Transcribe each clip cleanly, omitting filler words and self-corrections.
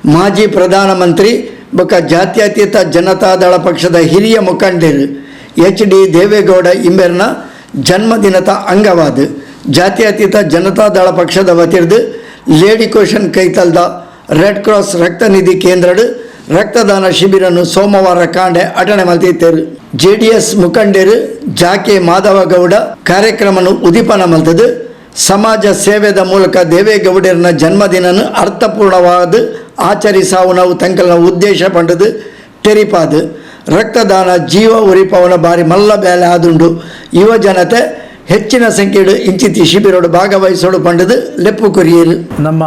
ಮಾಜಿ ಪ್ರಧಾನಮಂತ್ರಿ ಬೊಕ್ಕ ಜಾತ್ಯತೀತ ಜನತಾದಳ ಪಕ್ಷದ ಹಿರಿಯ ಮುಖಂಡರು HD ದೇವೇಗೌಡ ಇಂಬೆರ್ನ ಜನ್ಮದಿನದ ಅಂಗವಾದ ಜಾತ್ಯತೀತ ಜನತಾದಳ ಪಕ್ಷದ ವತಿರ್ದು ಲೇಡಿ ಕೋಶನ್ ಕೈತಲ್ದ ರೆಡ್ ಕ್ರಾಸ್ ರಕ್ತನಿಧಿ ಕೇಂದ್ರಡು ರಕ್ತದಾನ ಶಿಬಿರನ್ನು ಸೋಮವಾರ ಕಾಂಡೆ ಅಟಣೆ ಮಲ್ತಿದ್ದರು. JDS ಮುಖಂಡರು ಜಾಕೆ ಮಾಧವಗೌಡ ಕಾರ್ಯಕ್ರಮವನ್ನು ಉದ್ದೀಪನ ಮಲ್ತದು. ಸಮಾಜ ಸೇವೆದ ಮೂಲಕ ದೇವೇಗೌಡರನ ಜನ್ಮದಿನನ್ನು ಅರ್ಥಪೂರ್ಣವಾದ ಆಚರಿಸಾವು ನಾವು ತಂಕಲ್ನ ಉದ್ದೇಶ ಪಂಡದು ತೆರಿಪಾದು. ರಕ್ತದಾನ ಜೀವ ಉರಿಪವನ ಬಾರಿ ಮಲ್ಲ ಬೇಲೆ ಆದುಂಡು ಯುವ ಜನತೆ ಹೆಚ್ಚಿನ ಸಂಖ್ಯೆಡು ಇಂಚಿತಿ ಶಿಬಿರೋಡು ಭಾಗವಹಿಸೋಡು ಪಂಡದು ಲೆಪ್ಪು ಕೊರಿಯರು. ನಮ್ಮ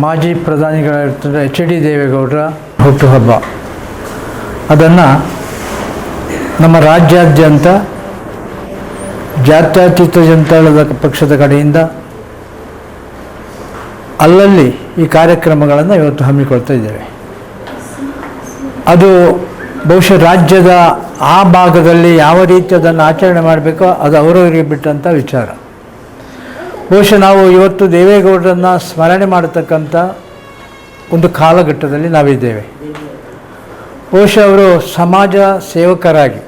ಮಾಜಿ ಪ್ರಧಾನಿಗಳಾಗಿರ್ತಾರೆ HD ದೇವೇಗೌಡರ ಹುಟ್ಟುಹಬ್ಬ, ಅದನ್ನು ನಮ್ಮ ರಾಜ್ಯಾದ್ಯಂತ ಜಾತ್ಯತೀತ ಜನತಾದಳ ಪಕ್ಷದ ಕಡೆಯಿಂದ ಅಲ್ಲಲ್ಲಿ ಈ ಕಾರ್ಯಕ್ರಮಗಳನ್ನು ಇವತ್ತು ಹಮ್ಮಿಕೊಳ್ತಾ ಇದ್ದೇವೆ. ಅದು ಬಹುಶಃ ರಾಜ್ಯದ ಆ ಭಾಗದಲ್ಲಿ ಯಾವ ರೀತಿ ಅದನ್ನು ಆಚರಣೆ ಮಾಡಬೇಕೋ ಅದು ಅವರವರಿಗೆ ಬಿಟ್ಟಂಥ ವಿಚಾರ. ಬಹುಶಃ ನಾವು ಇವತ್ತು ದೇವೇಗೌಡರನ್ನು ಸ್ಮರಣೆ ಮಾಡತಕ್ಕಂಥ ಒಂದು ಕಾಲಘಟ್ಟದಲ್ಲಿ ನಾವಿದ್ದೇವೆ. ಬಹುಶಃ ಅವರು ಸಮಾಜ ಸೇವಕರಾಗಿ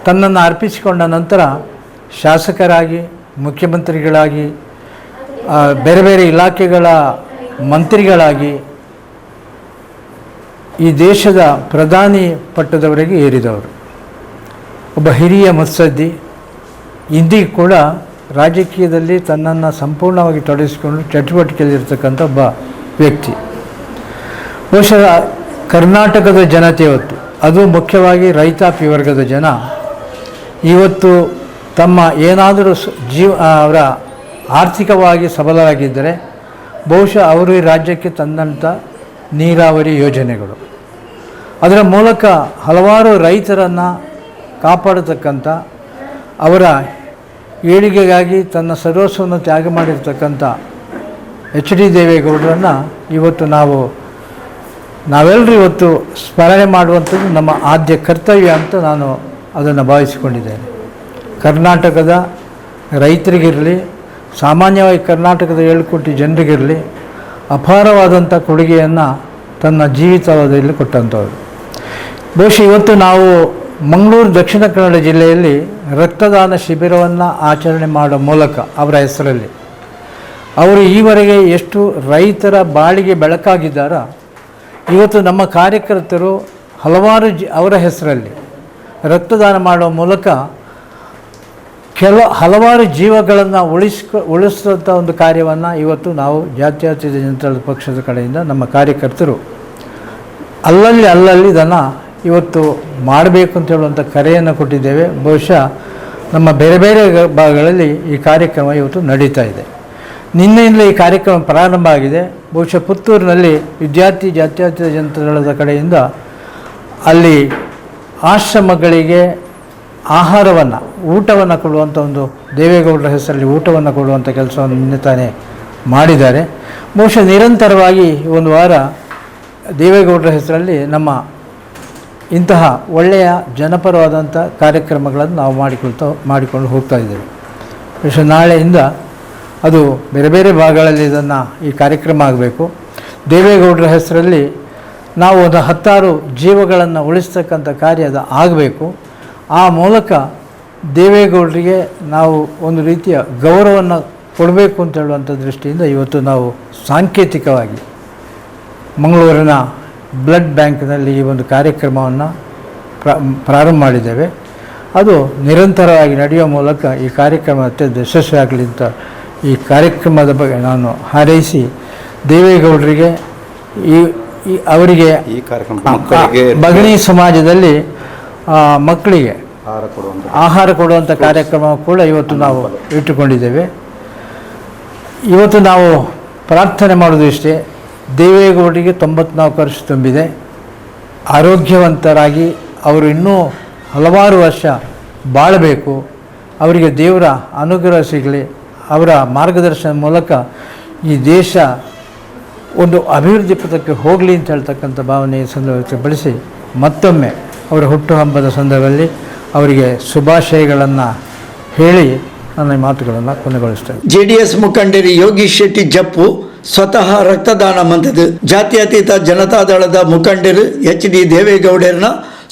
ತನ್ನನ್ನು ಅರ್ಪಿಸಿಕೊಂಡ ನಂತರ ಶಾಸಕರಾಗಿ, ಮುಖ್ಯಮಂತ್ರಿಗಳಾಗಿ, ಬೇರೆ ಬೇರೆ ಇಲಾಖೆಗಳ ಮಂತ್ರಿಗಳಾಗಿ ಈ ದೇಶದ ಪ್ರಧಾನಿ ಪಟ್ಟದವರೆಗೆ ಏರಿದವರು. ಒಬ್ಬ ಹಿರಿಯ ಮುತ್ಸದ್ದಿ, ಇಂದಿಗೂ ಕೂಡ ರಾಜಕೀಯದಲ್ಲಿ ತನ್ನನ್ನು ಸಂಪೂರ್ಣವಾಗಿ ತೊಡಗಿಸಿಕೊಂಡು ಚಟುವಟಿಕೆಯಲ್ಲಿರ್ತಕ್ಕಂಥ ಒಬ್ಬ ವ್ಯಕ್ತಿ. ಬಹುಶಃ ಕರ್ನಾಟಕದ ಜನತೆ ಇವತ್ತು, ಅದು ಮುಖ್ಯವಾಗಿ ರೈತಾಪಿ ವರ್ಗದ ಜನ ಇವತ್ತು ತಮ್ಮ ಏನಾದರೂ ಅವರ ಆರ್ಥಿಕವಾಗಿ ಸಬಲರಾಗಿದ್ದರೆ ಬಹುಶಃ ಅವರು ಈ ರಾಜ್ಯಕ್ಕೆ ತಂದಂಥ ನೀರಾವರಿ ಯೋಜನೆಗಳು, ಅದರ ಮೂಲಕ ಹಲವಾರು ರೈತರನ್ನು ಕಾಪಾಡತಕ್ಕಂಥ, ಅವರ ಏಳಿಗೆಗಾಗಿ ತನ್ನ ಸರ್ವಸ್ವವನ್ನು ತ್ಯಾಗ ಮಾಡಿರ್ತಕ್ಕಂಥ HD ದೇವೇಗೌಡರನ್ನು ಇವತ್ತು ನಾವೆಲ್ಲರೂ ಇವತ್ತು ಸ್ಮರಣೆ ಮಾಡುವಂಥದ್ದು ನಮ್ಮ ಆದ್ಯ ಕರ್ತವ್ಯ ಅಂತ ನಾನು ಅದನ್ನು ಭಾವಿಸಿಕೊಂಡಿದ್ದೇನೆ. ಕರ್ನಾಟಕದ ರೈತರಿಗಿರಲಿ, ಸಾಮಾನ್ಯವಾಗಿ ಕರ್ನಾಟಕದ 7 ಕೋಟಿ ಜನರಿಗಿರಲಿ ಅಪಾರವಾದಂಥ ಕೊಡುಗೆಯನ್ನು ತನ್ನ ಜೀವಿತಾವಧಿಯಲ್ಲಿ ಕೊಟ್ಟಂಥವ್ರು. ಬಹುಶಃ ಇವತ್ತು ನಾವು ಮಂಗಳೂರು ದಕ್ಷಿಣ ಕನ್ನಡ ಜಿಲ್ಲೆಯಲ್ಲಿ ರಕ್ತದಾನ ಶಿಬಿರವನ್ನು ಆಚರಣೆ ಮಾಡೋ ಮೂಲಕ ಅವರ ಹೆಸರಲ್ಲಿ ಅವರು ಈವರೆಗೆ ಎಷ್ಟು ರೈತರ ಬಾಳಿಗೆ ಬೆಳಕಾಗಿದ್ದಾರೋ, ಇವತ್ತು ನಮ್ಮ ಕಾರ್ಯಕರ್ತರು ಹಲವಾರು ಅವರ ಹೆಸರಲ್ಲಿ ರಕ್ತದಾನ ಮಾಡುವ ಮೂಲಕ ಹಲವಾರು ಜೀವಗಳನ್ನು ಉಳಿಸುವಂಥ ಒಂದು ಕಾರ್ಯವನ್ನು ಇವತ್ತು ನಾವು ಜಾತ್ಯತೀತ ಜನತಾದಳ ಪಕ್ಷದ ಕಡೆಯಿಂದ ನಮ್ಮ ಕಾರ್ಯಕರ್ತರು ಅಲ್ಲಲ್ಲಿ ಇದನ್ನು ಇವತ್ತು ಮಾಡಬೇಕು ಅಂತ ಹೇಳುವಂಥ ಕರೆಯನ್ನು ಕೊಟ್ಟಿದ್ದೇವೆ. ಬಹುಶಃ ನಮ್ಮ ಬೇರೆ ಬೇರೆ ಭಾಗಗಳಲ್ಲಿ ಈ ಕಾರ್ಯಕ್ರಮ ಇವತ್ತು ನಡೀತಾ ಇದೆ. ನಿನ್ನೆಯಿಂದಲೇ ಈ ಕಾರ್ಯಕ್ರಮ ಪ್ರಾರಂಭ ಆಗಿದೆ. ಬಹುಶಃ ಪುತ್ತೂರಿನಲ್ಲಿ ವಿದ್ಯಾರ್ಥಿ ಜಾತ್ಯತೀತ ಜನತಾದಳದ ಕಡೆಯಿಂದ ಅಲ್ಲಿ ಆಶ್ರಮಗಳಿಗೆ ಊಟವನ್ನು ಕೊಡುವಂಥ ಒಂದು ದೇವೇಗೌಡರ ಹೆಸರಲ್ಲಿ ಊಟವನ್ನು ಕೊಡುವಂಥ ಕೆಲಸವನ್ನು ನಿನ್ನೆ ತಾನೇ ಮಾಡಿದ್ದಾರೆ. ಬಹುಶಃ ನಿರಂತರವಾಗಿ ಒಂದು ವಾರ ದೇವೇಗೌಡರ ಹೆಸರಲ್ಲಿ ನಮ್ಮ ಇಂತಹ ಒಳ್ಳೆಯ ಜನಪರವಾದಂಥ ಕಾರ್ಯಕ್ರಮಗಳನ್ನು ನಾವು ಮಾಡಿಕೊಂಡು ಹೋಗ್ತಾ ಇದ್ದೇವೆ. ಬಹುಶಃ ನಾಳೆಯಿಂದ ಅದು ಬೇರೆ ಬೇರೆ ಭಾಗಗಳಲ್ಲಿ ಈ ಕಾರ್ಯಕ್ರಮ ಆಗಬೇಕು. ದೇವೇಗೌಡರ ಹೆಸರಲ್ಲಿ ನಾವು ಒಂದು 10 ಜೀವಗಳನ್ನು ಉಳಿಸ್ತಕ್ಕಂಥ ಕಾರ್ಯ ಅದು ಆಗಬೇಕು. ಆ ಮೂಲಕ ದೇವೇಗೌಡರಿಗೆ ನಾವು ಒಂದು ರೀತಿಯ ಗೌರವವನ್ನು ಕೊಡಬೇಕು ಅಂತ ಹೇಳುವಂಥ ದೃಷ್ಟಿಯಿಂದ ಇವತ್ತು ನಾವು ಸಾಂಕೇತಿಕವಾಗಿ ಮಂಗಳೂರಿನ ಬ್ಲಡ್ ಬ್ಯಾಂಕ್ನಲ್ಲಿ ಈ ಒಂದು ಕಾರ್ಯಕ್ರಮವನ್ನು ಪ್ರಾರಂಭ ಮಾಡಿದ್ದೇವೆ. ಅದು ನಿರಂತರವಾಗಿ ನಡೆಯುವ ಮೂಲಕ ಈ ಕಾರ್ಯಕ್ರಮ ಅತ್ಯಂತ ಯಶಸ್ವಿಯಾಗಲಿ ಅಂತ ಈ ಕಾರ್ಯಕ್ರಮದ ಬಗ್ಗೆ ನಾನು ಹಾರೈಸಿ ದೇವೇಗೌಡರಿಗೆ ಅವರಿಗೆ ಈ ಕಾರ್ಯಕ್ರಮ ಬಗಣಿ ಸಮಾಜದಲ್ಲಿ ಮಕ್ಕಳಿಗೆ ಆಹಾರ ಕೊಡುವಂಥ ಕಾರ್ಯಕ್ರಮ ಕೂಡ ಇವತ್ತು ನಾವು ಇಟ್ಟುಕೊಂಡಿದ್ದೇವೆ. ಇವತ್ತು ನಾವು ಪ್ರಾರ್ಥನೆ ಮಾಡೋದು ಇಷ್ಟೇ, ದೇವೇಗೌಡರಿಗೆ 94 ವರ್ಷ ತುಂಬಿದೆ. ಆರೋಗ್ಯವಂತರಾಗಿ ಅವರು ಇನ್ನೂ ಹಲವಾರು ವರ್ಷ ಬಾಳಬೇಕು. ಅವರಿಗೆ ದೇವರ ಅನುಗ್ರಹ ಸಿಗಲಿ. ಅವರ ಮಾರ್ಗದರ್ಶನ ಮೂಲಕ ಈ ದೇಶ ಒಂದು ಅಭಿವೃದ್ಧಿ ಪಥಕ್ಕೆ ಹೋಗಲಿ ಅಂತ ಹೇಳ್ತಕ್ಕಂಥ ಭಾವನೆ ಸಂದರ್ಭಕ್ಕೆ ಬಳಸಿ ಮತ್ತೊಮ್ಮೆ ಅವರ ಹುಟ್ಟುಹಬ್ಬದ ಸಂದರ್ಭದಲ್ಲಿ ಅವರಿಗೆ ಶುಭಾಶಯಗಳನ್ನು ಹೇಳಿ ನನ್ನ ಈ ಮಾತುಗಳನ್ನು ಕೊನೆಗೊಳಿಸ್ತೇನೆ. ಜೆಡಿಎಸ್ ಮುಖಂಡರು ಯೋಗೀಶ್ ಶೆಟ್ಟಿ ಜಪ್ಪು ಸ್ವತಃ ರಕ್ತದಾನ ಮಂತದ್ದು. ಜಾತ್ಯತೀತ ಜನತಾದಳದ ಮುಖಂಡರು HD ದೇವೇಗೌಡರನ್ನ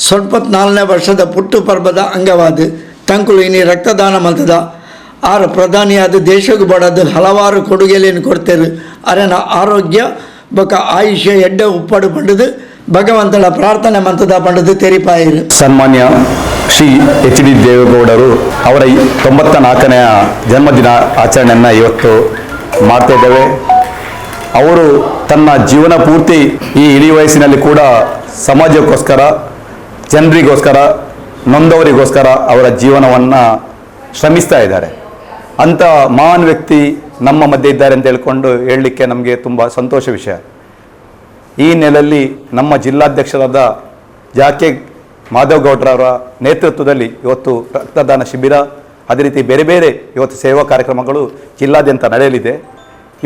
24ನೇ ವರ್ಷದ ಪುಟ್ಟು ಪರ್ವದ ಅಂಗವಾದ ತಂಕುಲು ಇನಿ ರಕ್ತದಾನ ಮಂತದ ಆರು ಪ್ರಧಾನಿಯಾದ ದೇಶಕ್ಕೆ ಬಡದು ಹಲವಾರು ಕೊಡುಗೆಯನ್ನು ಕೊಡ್ತಾರೆ. ಅರೆನ ಆರೋಗ್ಯ ಬೊಕ ಆಯುಷ್ಯ ಎಡ್ಡೆ ಉಪ್ಪಡು ಪಂಡದು ಭಗವಂತನ ಪ್ರಾರ್ಥನೆ ಮಂತದ ಪಂಡದು ತೆರಿಪಾಯಿರು. ಸನ್ಮಾನ್ಯ ಶ್ರೀ HD ದೇವೇಗೌಡರು ಅವರ 94ನೇ ಜನ್ಮದಿನ ಆಚರಣೆಯನ್ನು ಇವತ್ತು ಮಾಡ್ತಾ ಇದ್ದೇವೆ. ಅವರು ತನ್ನ ಜೀವನ ಪೂರ್ತಿ ಈ ಇಳಿ ವಯಸ್ಸಿನಲ್ಲಿ ಕೂಡ ಸಮಾಜಕ್ಕೋಸ್ಕರ, ಜನರಿಗೋಸ್ಕರ, ನೊಂದವರಿಗೋಸ್ಕರ ಅವರ ಜೀವನವನ್ನು ಶ್ರಮಿಸ್ತಾ ಇದ್ದಾರೆ. ಅಂಥ ಮಹಾನ್ ವ್ಯಕ್ತಿ ನಮ್ಮ ಮಧ್ಯೆ ಇದ್ದಾರೆ ಅಂತ ಹೇಳ್ಕೊಂಡು ಹೇಳಲಿಕ್ಕೆ ನಮಗೆ ತುಂಬ ಸಂತೋಷ ವಿಷಯ. ಈ ನೆಲೆಯಲ್ಲಿ ನಮ್ಮ ಜಿಲ್ಲಾಧ್ಯಕ್ಷರಾದ ಜಾಕೆ ಮಾಧವ್ ಗೌಡ್ರವರ ನೇತೃತ್ವದಲ್ಲಿ ಇವತ್ತು ರಕ್ತದಾನ ಶಿಬಿರ, ಅದೇ ರೀತಿ ಬೇರೆ ಬೇರೆ ಇವತ್ತು ಸೇವಾ ಕಾರ್ಯಕ್ರಮಗಳು ಜಿಲ್ಲಾದ್ಯಂತ ನಡೆಯಲಿದೆ.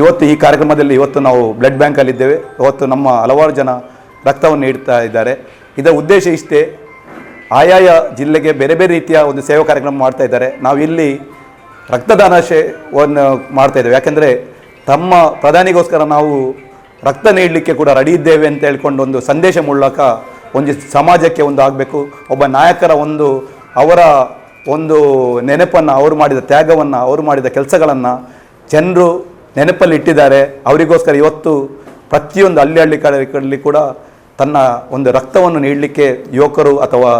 ಇವತ್ತು ಈ ಕಾರ್ಯಕ್ರಮದಲ್ಲಿ ಇವತ್ತು ನಾವು ಬ್ಲಡ್ ಬ್ಯಾಂಕಲ್ಲಿದ್ದೇವೆ. ಇವತ್ತು ನಮ್ಮ ಹಲವಾರು ಜನ ರಕ್ತವನ್ನು ನೀಡ್ತಾ ಇದ್ದಾರೆ. ಇದರ ಉದ್ದೇಶ ಇಷ್ಟೇ, ಆಯಾಯ ಜಿಲ್ಲೆಗೆ ಬೇರೆ ಬೇರೆ ರೀತಿಯ ಒಂದು ಸೇವಾ ಕಾರ್ಯಕ್ರಮ ಮಾಡ್ತಾ ಇದ್ದಾರೆ. ನಾವು ಇಲ್ಲಿ ರಕ್ತದಾನವನ್ನು ಮಾಡ್ತಾ ಇದ್ದೇವೆ. ಯಾಕೆಂದರೆ ತಮ್ಮ ಪ್ರಧಾನಿಗೋಸ್ಕರ ನಾವು ರಕ್ತ ನೀಡಲಿಕ್ಕೆ ಕೂಡ ರೆಡಿ ಇದ್ದೇವೆ ಅಂತ ಹೇಳ್ಕೊಂಡು ಒಂದು ಸಂದೇಶ ಮೂಲಕ ಒಂದು ಸಮಾಜಕ್ಕೆ ಒಂದು ಆಗಬೇಕು. ಒಬ್ಬ ನಾಯಕರ ಅವರ ಒಂದು ನೆನಪನ್ನು, ಅವರು ಮಾಡಿದ ತ್ಯಾಗವನ್ನು, ಅವರು ಮಾಡಿದ ಕೆಲಸಗಳನ್ನು ಜನರು ನೆನಪಲ್ಲಿ ಇಟ್ಟಿದ್ದಾರೆ. ಅವರಿಗೋಸ್ಕರ ಇವತ್ತು ಪ್ರತಿಯೊಂದು ಹಳ್ಳಿ ಕಡೆಯಲ್ಲಿ ಕೂಡ ತನ್ನ ಒಂದು ರಕ್ತವನ್ನು ನೀಡಲಿಕ್ಕೆ ಯುವಕರು ಅಥವಾ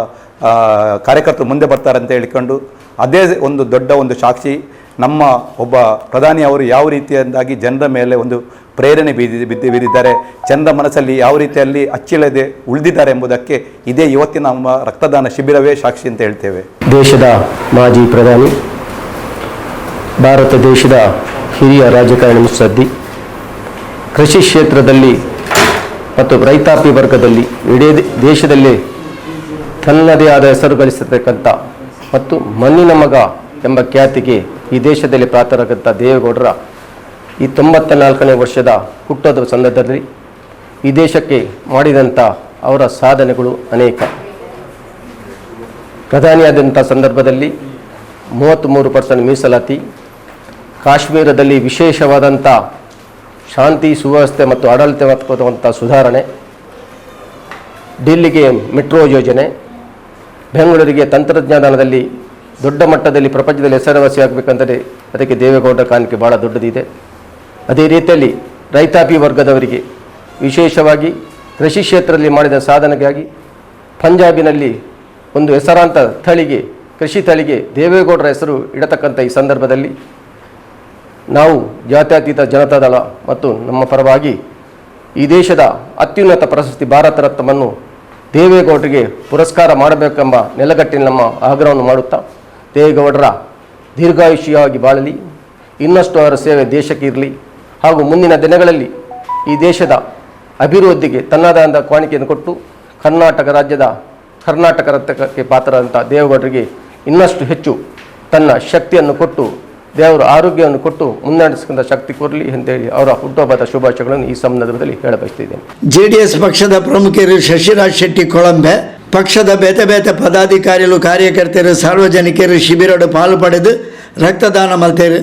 ಕಾರ್ಯಕರ್ತರು ಮುಂದೆ ಬರ್ತಾರೆ ಅಂತ ಹೇಳಿಕೊಂಡು, ಅದೇ ಒಂದು ದೊಡ್ಡ ಒಂದು ಸಾಕ್ಷಿ. ನಮ್ಮ ಒಬ್ಬ ಪ್ರಧಾನಿ ಅವರು ಯಾವ ರೀತಿಯಾಗಿ ಜನರ ಮೇಲೆ ಒಂದು ಪ್ರೇರಣೆ ಬೀರಿದ್ದಾರೆ, ಜನರ ಮನಸ್ಸಲ್ಲಿ ಯಾವ ರೀತಿಯಲ್ಲಿ ಅಚ್ಚಿಲ್ಲದೆ ಉಳಿದಿದ್ದಾರೆ ಎಂಬುದಕ್ಕೆ ಇದೇ ಇವತ್ತಿನ ನಮ್ಮ ರಕ್ತದಾನ ಶಿಬಿರವೇ ಸಾಕ್ಷಿ ಅಂತ ಹೇಳ್ತೇವೆ. ದೇಶದ ಮಾಜಿ ಪ್ರಧಾನಿ, ಭಾರತ ದೇಶದ ಹಿರಿಯ ರಾಜಕಾರಣಿ ಮುತ್ಸದ್ದಿ, ಕೃಷಿ ಕ್ಷೇತ್ರದಲ್ಲಿ ಮತ್ತು ರೈತಾಪಿ ವರ್ಗದಲ್ಲಿ ಇಡೀ ದೇಶದಲ್ಲಿ ತನ್ನದೇ ಆದ ಹೆಸರು ಗಳಿಸತಕ್ಕಂಥ ಮತ್ತು ಮಣ್ಣಿನ ಮಗ ಎಂಬ ಖ್ಯಾತಿಗೆ ಈ ದೇಶದಲ್ಲಿ ಪಾತ್ರರಾದಂಥ ದೇವೇಗೌಡರ ಈ 94ನೇ ವರ್ಷದ ಹುಟ್ಟೋದ ಸಂದರ್ಭದಲ್ಲಿ ಈ ದೇಶಕ್ಕೆ ಮಾಡಿದಂಥ ಅವರ ಸಾಧನೆಗಳು ಅನೇಕ. ಪ್ರಧಾನಿಯಾದಂಥ ಸಂದರ್ಭದಲ್ಲಿ 33% ಮೀಸಲಾತಿ, ಕಾಶ್ಮೀರದಲ್ಲಿ ವಿಶೇಷವಾದಂಥ ಶಾಂತಿ, ಸುವ್ಯವಸ್ಥೆ ಮತ್ತು ಆಡಳಿತಾತ್ಮಕವಾದಂಥ ಸುಧಾರಣೆ, ಡೆಲ್ಲಿಗೆ ಮೆಟ್ರೋ ಯೋಜನೆ, ಬೆಂಗಳೂರಿಗೆ ತಂತ್ರಜ್ಞಾನದಲ್ಲಿ ದೊಡ್ಡ ಮಟ್ಟದಲ್ಲಿ ಪ್ರಪಂಚದಲ್ಲಿ ಹೆಸರುವಾಸಿಯಾಗಬೇಕಂದರೆ ಅದಕ್ಕೆ ದೇವೇಗೌಡರ ಕಾಣಿಕೆ ಭಾಳ ದೊಡ್ಡದಿದೆ. ಅದೇ ರೀತಿಯಲ್ಲಿ ರೈತಾಪಿ ವರ್ಗದವರಿಗೆ ವಿಶೇಷವಾಗಿ ಕೃಷಿ ಕ್ಷೇತ್ರದಲ್ಲಿ ಮಾಡಿದ ಸಾಧನೆಗಾಗಿ ಪಂಜಾಬಿನಲ್ಲಿ ಒಂದು ಹೆಸರಾಂತ ತಳಿಗೆ, ಕೃಷಿ ತಳಿಗೆ ದೇವೇಗೌಡರ ಹೆಸರು ಇಡತಕ್ಕಂಥ ಈ ಸಂದರ್ಭದಲ್ಲಿ ನಾವು ಜಾತ್ಯತೀತ ಜನತಾದಳ ಮತ್ತು ನಮ್ಮ ಪರವಾಗಿ ಈ ದೇಶದ ಅತ್ಯುನ್ನತ ಪ್ರಶಸ್ತಿ ಭಾರತ ರತ್ನವನ್ನು ದೇವೇಗೌಡರಿಗೆ ಪುರಸ್ಕಾರ ಮಾಡಬೇಕೆಂಬ ನೆಲಗಟ್ಟಿನ ನಮ್ಮ ಆಗ್ರಹವನ್ನು ಮಾಡುತ್ತಾ, ದೇವೇಗೌಡರ ದೀರ್ಘಾಯುಷ್ಯವಾಗಿ ಬಾಳಲಿ, ಇನ್ನಷ್ಟು ಅವರ ಸೇವೆ ದೇಶಕ್ಕೆ ಇರಲಿ ಹಾಗೂ ಮುಂದಿನ ದಿನಗಳಲ್ಲಿ ಈ ದೇಶದ ಅಭಿವೃದ್ಧಿಗೆ ತನ್ನದಾದ ಕಾಣಿಕೆಯನ್ನು ಕೊಟ್ಟು ಕರ್ನಾಟಕ ರಾಜ್ಯದ ಕರ್ನಾಟಕ ರತ್ನಕ್ಕೆ ಪಾತ್ರರಾದಂಥ ದೇವೇಗೌಡರಿಗೆ ಇನ್ನಷ್ಟು ಹೆಚ್ಚು ತನ್ನ ಶಕ್ತಿಯನ್ನು ಕೊಟ್ಟು, ದೇವರ ಆರೋಗ್ಯವನ್ನು ಕೊಟ್ಟು ಮುನ್ನಡೆಸಿಕೊಂಡ ಶಕ್ತಿ ಕೊರಲಿ ಅಂತೇಳಿ ಅವರ ಹುಟ್ಟುಹಬ್ಬದ ಶುಭಾಶಯಗಳನ್ನು ಈ ಸಂದರ್ಭದಲ್ಲಿ ಹೇಳಬಯಸ್ತಿದ್ದೇನೆ. JDS ಪಕ್ಷದ ಪ್ರಮುಖರು ಶಶಿರಾಜ್ ಶೆಟ್ಟಿ ಕೊಳಂಬೆ, ಪಕ್ಷದ ಬೇತೆ ಪದಾಧಿಕಾರಿಗಳು, ಕಾರ್ಯಕರ್ತರು, ಸಾರ್ವಜನಿಕರು ಶಿಬಿರಡು ಪಾಲು ಪಡೆದು ರಕ್ತದಾನ ಮಲ್ತೇರು.